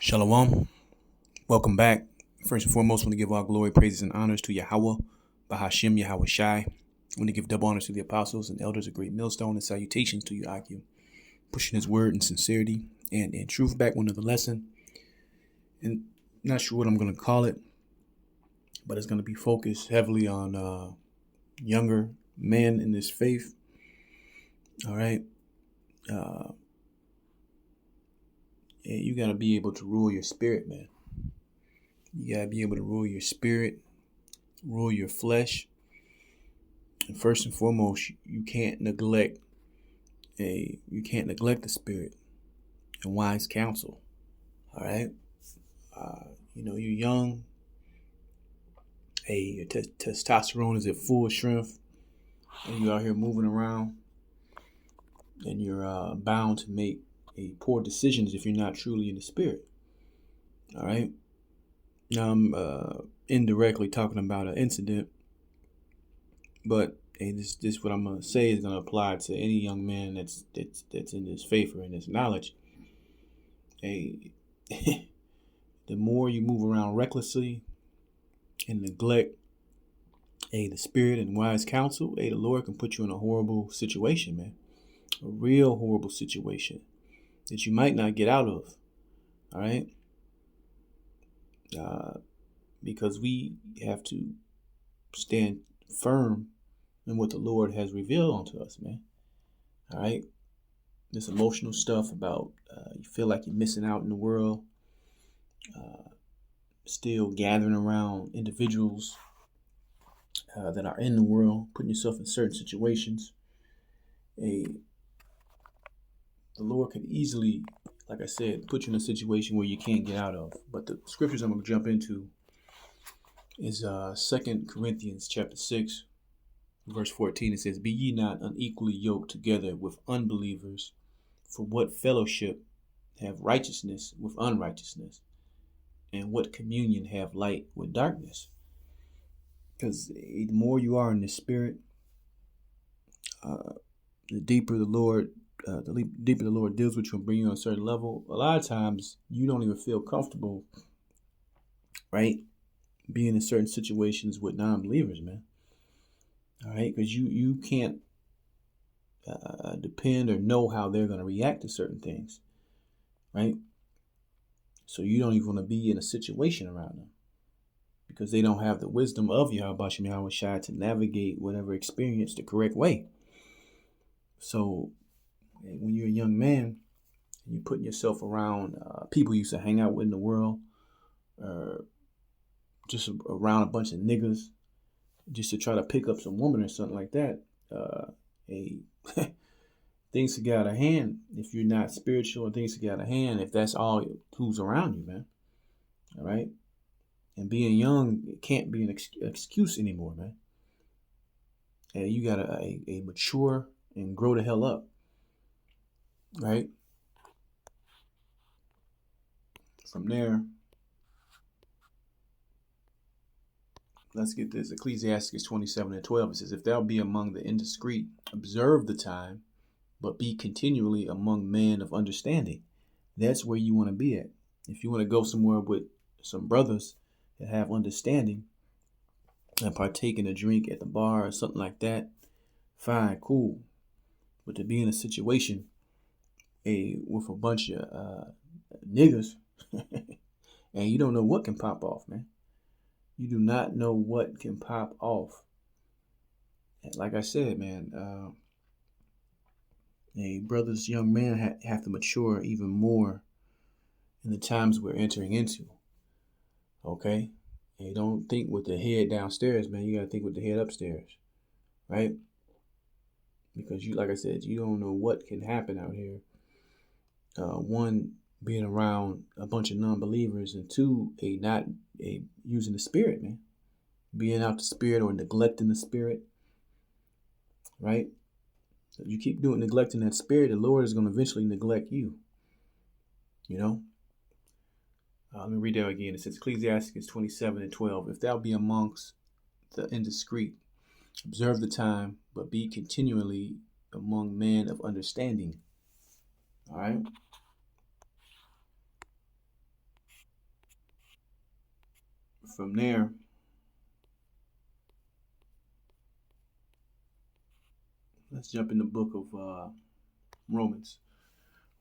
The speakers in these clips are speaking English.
Shalom. Welcome back. First and foremost, I want to give all glory, praises, and honors to Yahweh, Bahashim, Yahweh Shai. I want to give double honors to the apostles and elders of Great Millstone and salutations to you, Akim, pushing his word in sincerity and in truth. Back with another lesson. And not sure what I'm going to call it, but it's going to be focused heavily on younger men in this faith. All right. You got to be able to rule your spirit, man. You got to be able to rule your spirit, rule your flesh. And first and foremost, you can't neglect the spirit and wise counsel. All right. You're young. Your testosterone is at full strength, and you're out here moving around, and you're bound to make poor decisions if you're not truly in the spirit. All right. Now I'm indirectly talking about an incident, but this what I'm gonna say is gonna apply to any young man that's in this faith or in this knowledge. Hey, the more you move around recklessly and neglect the spirit and wise counsel, the Lord can put you in a horrible situation, man. A real horrible situation that you might not get out of. All right. Because we have to stand firm in what the Lord has revealed unto us, man. All right. This emotional stuff about you feel like you're missing out in the world, still gathering around individuals that are in the world, putting yourself in certain situations. The Lord could easily, like I said, put you in a situation where you can't get out of. But the scriptures I'm going to jump into is 2 Corinthians chapter 6, verse 14. It says, "Be ye not unequally yoked together with unbelievers, for what fellowship have righteousness with unrighteousness? And what communion have light with darkness?" Because the more you are in the spirit, the deeper the Lord deals with you and bring you on a certain level. A lot of times you don't even feel comfortable, right, being in certain situations with non-believers, man. All right, because you can't depend or know how they're going to react to certain things, right? So you don't even want to be in a situation around them because they don't have the wisdom of Yahweh Shai to navigate whatever experience the correct way. So when you're a young man and you're putting yourself around people you used to hang out with in the world, or just around a bunch of niggas, just to try to pick up some woman or something like that, things can get out of hand if you're not spiritual, and things can get out of hand if that's all who's around you, man. All right. And being young, it can't be an excuse anymore, man. And you gotta mature and grow the hell up, right? From there, let's get this. Ecclesiastes 27:12. It says, "If thou be among the indiscreet, observe the time, but be continually among men of understanding." That's where you want to be at. If you want to go somewhere with some brothers that have understanding and partake in a drink at the bar or something like that, fine, cool. But to be in a situation with a bunch of niggas and you don't know what can pop off, man. You do not know what can pop off. And like I said, man, brothers, young men have to mature even more in the times we're entering into. Okay? And you don't think with the head downstairs, man. You got to think with the head upstairs, right? Because you, like I said, you don't know what can happen out here. One, being around a bunch of non-believers, and two, not using the spirit, man. Being out the spirit or neglecting the spirit, right? If you keep neglecting that spirit, the Lord is going to eventually neglect you. You know? Let me read that again. It says Ecclesiastes 27:12. "If thou be amongst the indiscreet, observe the time, but be continually among men of understanding." All right. From there, let's jump in the book of Romans.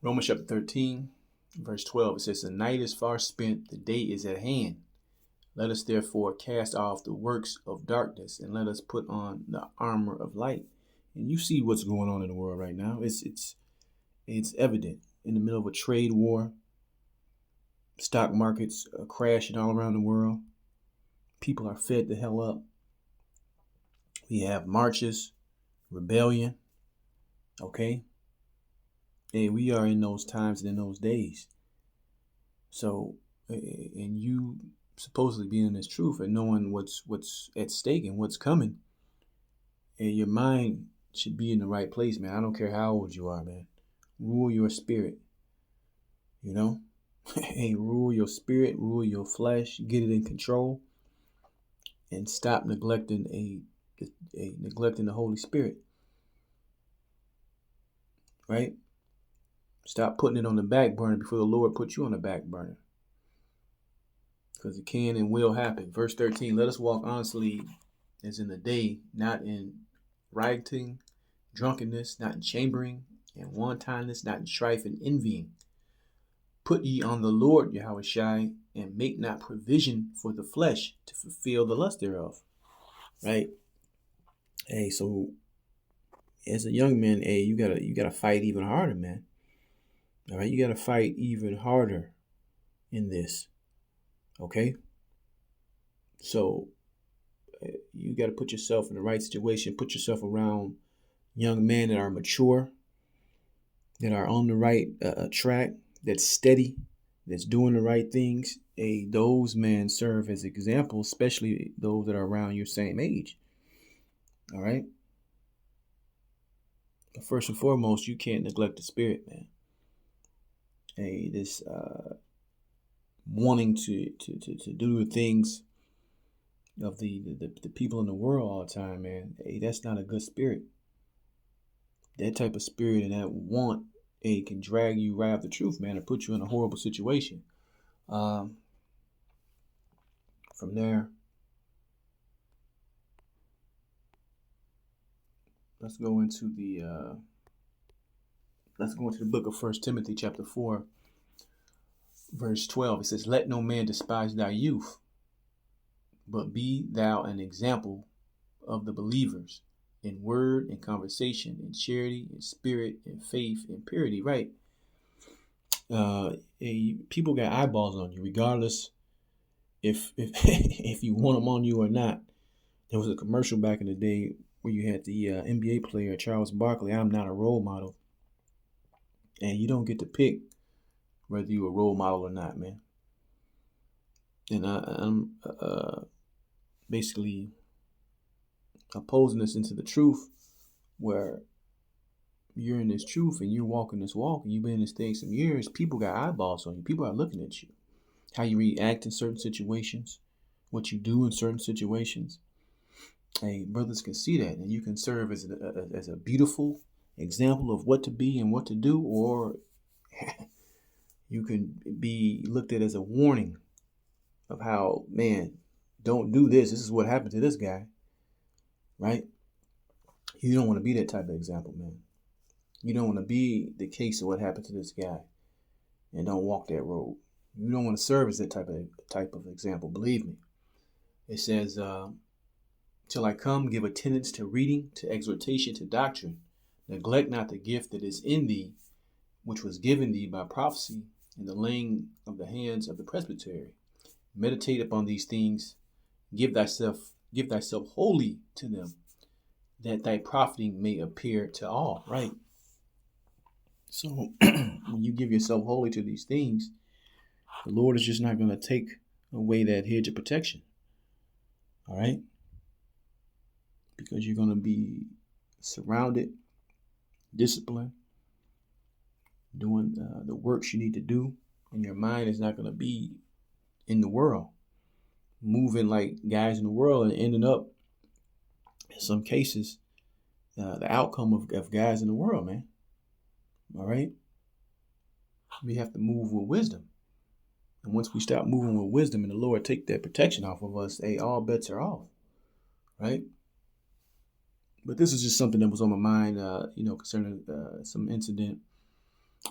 Romans chapter 13, verse 12. It says, the night is far spent, the day is at hand. Let us therefore cast off the works of darkness and let us put on the armor of light. And you see what's going on in the world right now. It's evident. In the middle of a trade war, stock markets are crashing all around the world. People are fed the hell up. We have marches, rebellion. Okay? And we are in those times and in those days. So, and you supposedly being in this truth and knowing what's at stake and what's coming, and your mind should be in the right place, man. I don't care how old you are, man. Rule your spirit. You know? Hey, rule your spirit, rule your flesh, get it in control, and stop neglecting neglecting the Holy Spirit. Right? Stop putting it on the back burner before the Lord put you on the back burner. Because it can and will happen. Verse 13, let us walk honestly as in the day, not in rioting, drunkenness, not in chambering, and wantonness, not in strife and envying. Put ye on the Lord Yahushua, and make not provision for the flesh to fulfill the lust thereof. Right? Hey, so as a young man, hey, you gotta fight even harder, man. All right, you gotta fight even harder in this. Okay? So you got to put yourself in the right situation, put yourself around young men that are mature, that are on the right track, that's steady, that's doing the right things. Those men serve as examples, especially those that are around your same age. All right? But first and foremost, you can't neglect the spirit, man. This wanting to do the things of the people in the world all the time, man. Hey, that's not a good spirit. That type of spirit and that want, can drag you right off the truth, man, and put you in a horrible situation. From there, let's go into the book of 1 Timothy chapter 4, verse 12. It says, let no man despise thy youth, but be thou an example of the believers in word and conversation, in charity, in spirit, in faith, in purity. Right? People got eyeballs on you, regardless if if you want them on you or not. There was a commercial back in the day where you had the NBA player Charles Barkley. I'm not a role model, and you don't get to pick whether you're a role model or not, man. And I'm basically opposing this into the truth, where you're in this truth and you're walking this walk and you've been in this thing some years. People got eyeballs on you. People are looking at you, how you react in certain situations, what you do in certain situations. Hey, brothers can see that, and you can serve as a beautiful example of what to be and what to do, or you can be looked at as a warning of how, man, don't do this. This is what happened to this guy, right? You don't want to be that type of example, man. You don't want to be the case of what happened to this guy, and don't walk that road. You don't want to serve as that type of example. Believe me. It says, till I come, give attendance to reading, to exhortation, to doctrine. Neglect not the gift that is in thee, which was given thee by prophecy in the laying of the hands of the presbytery. Meditate upon these things. Give thyself wholly to them, that thy profiting may appear to all. Right? So when you give yourself wholly to these things, the Lord is just not going to take away that hedge of protection. All right? Because you're going to be surrounded, disciplined, doing the works you need to do, and your mind is not going to be in the world, moving like guys in the world and ending up, in some cases, the outcome of guys in the world, man. All right? We have to move with wisdom. And once we stop moving with wisdom and the Lord take that protection off of us, hey, all bets are off, right? But this is just something that was on my mind, concerning some incident.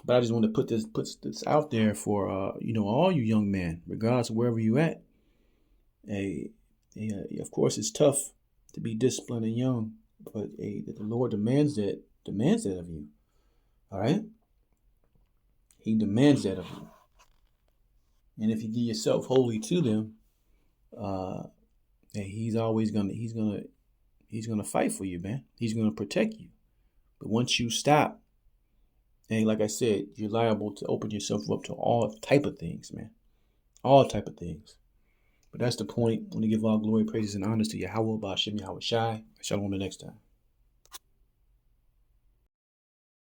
But I just want to put this out there for all you young men, regardless of wherever you at. Of course, it's tough to be disciplined and young, but the Lord demands that of you. All right, He demands that of you, and if you give yourself wholly to them, He's gonna fight for you, man. He's gonna protect you. But once you stop, and like I said, you're liable to open yourself up to all type of things, man. All type of things. But that's the point. I want to give all glory, praises, and honors to Yahweh, Ba'ashem Yahweh Shai. Shalom the next time.